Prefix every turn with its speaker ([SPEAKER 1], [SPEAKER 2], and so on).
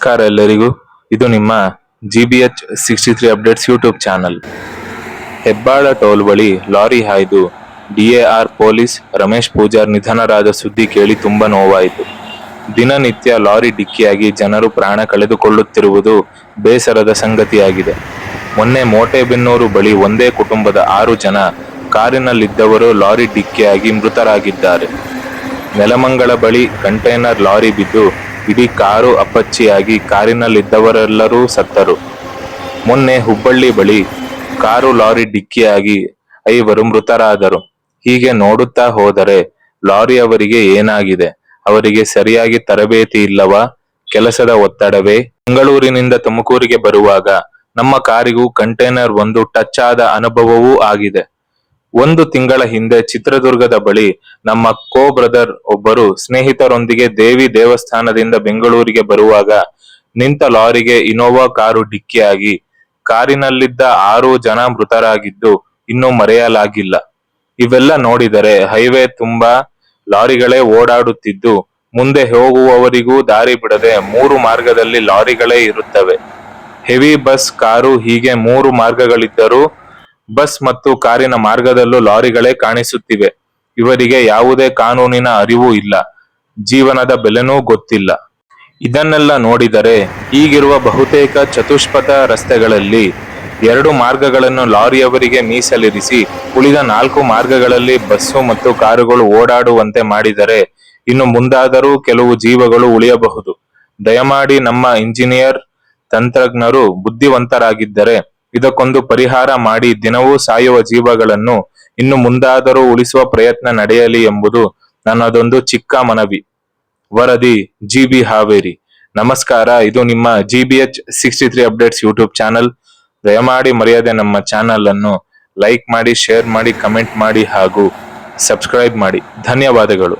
[SPEAKER 1] ನಮಸ್ಕಾರ ಎಲ್ಲರಿಗೂ. ಇದು ನಿಮ್ಮ GBH63 updates YouTube channel. Hebbal toll ಬಳಿ ಲಾರಿ ಹಾಯ್ದು DAR ಪೊಲೀಸ್ ರಮೇಶ್ ಪೂಜಾರ್ ನಿಧನರಾದ ಸುದ್ದಿ ಕೇಳಿ ತುಂಬಾ ನೋವಾಯಿತು. ದಿನನಿತ್ಯ ಲಾರಿ ಡಿಕ್ಕಿಯಾಗಿ ಜನರು ಪ್ರಾಣ ಕಳೆದುಕೊಳ್ಳುತ್ತಿರುವುದು ಬೇಸರದ ಸಂಗತಿಯಾಗಿದೆ. ಮೊನ್ನೆ ಮೋಟೆಬೆನ್ನೂರು ಬಳಿ ಒಂದೇ ಕುಟುಂಬದ 6 ಜನ ಕಾರಿನಲ್ಲಿದ್ದವರು ಲಾರಿ ಡಿಕ್ಕಿಯಾಗಿ ಮೃತರಾಗಿದ್ದಾರೆ. ನೆಲಮಂಗಲ ಬಳಿ ಕಂಟೈನರ್ ಲಾರಿ ಬಿದ್ದು ಇಡೀ ಕಾರು ಅಪ್ಪಚ್ಚಿಯಾಗಿ ಕಾರಿನಲ್ಲಿದ್ದವರೆಲ್ಲರೂ ಸತ್ತರು. ಮೊನ್ನೆ ಹುಬ್ಬಳ್ಳಿ ಬಳಿ ಕಾರು ಲಾರಿ ಡಿಕ್ಕಿಯಾಗಿ 5 ಮೃತರಾದರು. ಹೀಗೆ ನೋಡುತ್ತಾ ಹೋದರೆ ಲಾರಿಯವರಿಗೆ ಏನಾಗಿದೆ? ಅವರಿಗೆ ಸರಿಯಾಗಿ ತರಬೇತಿ ಇಲ್ಲವಾ? ಕೆಲಸದ ಒತ್ತಡವೇ? ಬೆಂಗಳೂರಿನಿಂದ ತುಮಕೂರಿಗೆ ಬರುವಾಗ ನಮ್ಮ ಕಾರಿಗೂ ಕಂಟೈನರ್ ಒಂದು ಟಚ್ ಆದ ಅನುಭವವೂ ಆಗಿದೆ. 1 ತಿಂಗಳ ಹಿಂದೆ ಚಿತ್ರದುರ್ಗದ ಬಳಿ ನಮ್ಮ ಬ್ರದರ್ ಒಬ್ಬರು ಸ್ನೇಹಿತರೊಂದಿಗೆ ದೇವಿ ದೇವಸ್ಥಾನದಿಂದ ಬೆಂಗಳೂರಿಗೆ ಬರುವಾಗ ನಿಂತ ಲಾರಿಗೆ ಇನೋವಾ ಕಾರು ಡಿಕ್ಕಿಯಾಗಿ ಕಾರಿನಲ್ಲಿದ್ದ 6 ಜನ ಮೃತರಾಗಿದ್ದು ಇನ್ನೂ ಮರೆಯಲಾಗಿಲ್ಲ. ಇವೆಲ್ಲ ನೋಡಿದರೆ ಹೈವೇ ತುಂಬಾ ಲಾರಿಗಳೇ ಓಡಾಡುತ್ತಿದ್ದು ಮುಂದೆ ಹೋಗುವವರಿಗೂ ದಾರಿ ಬಿಡದೆ 3 ಮಾರ್ಗದಲ್ಲಿ ಲಾರಿಗಳೇ ಇರುತ್ತವೆ. ಹೆವಿ ಬಸ್, ಕಾರು ಹೀಗೆ 3 ಮಾರ್ಗಗಳಿದ್ದರೂ ಬಸ್ ಮತ್ತು ಕಾರಿನ ಮಾರ್ಗದಲ್ಲೂ ಲಾರಿಗಳೇ ಕಾಣಿಸುತ್ತಿವೆ. ಇವರಿಗೆ ಯಾವುದೇ ಕಾನೂನಿನ ಅರಿವು ಇಲ್ಲ, ಜೀವನದ ಬೆಲೆನೂ ಗೊತ್ತಿಲ್ಲ. ಇದನ್ನೆಲ್ಲ ನೋಡಿದರೆ ಈಗಿರುವ ಬಹುತೇಕ ಚತುಷ್ಪಥ ರಸ್ತೆಗಳಲ್ಲಿ 2 ಮಾರ್ಗಗಳನ್ನು ಲಾರಿಯವರಿಗೆ ಮೀಸಲಿರಿಸಿ ಉಳಿದ 4 ಮಾರ್ಗಗಳಲ್ಲಿ ಬಸ್ಸು ಮತ್ತು ಕಾರುಗಳು ಓಡಾಡುವಂತೆ ಮಾಡಿದರೆ ಇನ್ನು ಮುಂದಾದರೂ ಕೆಲವು ಜೀವಗಳು ಉಳಿಯಬಹುದು. ದಯಮಾಡಿ ನಮ್ಮ ಇಂಜಿನಿಯರ್, ತಂತ್ರಜ್ಞರು ಬುದ್ಧಿವಂತರಾಗಿದ್ದರೆ ಇದಕ್ಕೊಂದು ಪರಿಹಾರ ಮಾಡಿ ದಿನವೂ ಸಾಯುವ ಜೀವಗಳನ್ನು ಇನ್ನು ಮುಂದಾದರೂ ಉಳಿಸುವ ಪ್ರಯತ್ನ ನಡೆಯಲಿ ಎಂಬುದು ನನ್ನದೊಂದು ಚಿಕ್ಕ ಮನವಿ. ವರದಿ GB ಹಾವೇರಿ. ನಮಸ್ಕಾರ. ಇದು ನಿಮ್ಮ GBH63 ಅಪ್ಡೇಟ್ಸ್ ಯೂಟ್ಯೂಬ್ ಚಾನಲ್. ದಯಮಾಡಿ ಮರೆಯದೆ ನಮ್ಮ ಚಾನಲ್ ಅನ್ನು ಲೈಕ್ ಮಾಡಿ, ಶೇರ್ ಮಾಡಿ, ಕಮೆಂಟ್ ಮಾಡಿ ಹಾಗೂ ಸಬ್ಸ್ಕ್ರೈಬ್ ಮಾಡಿ. ಧನ್ಯವಾದಗಳು.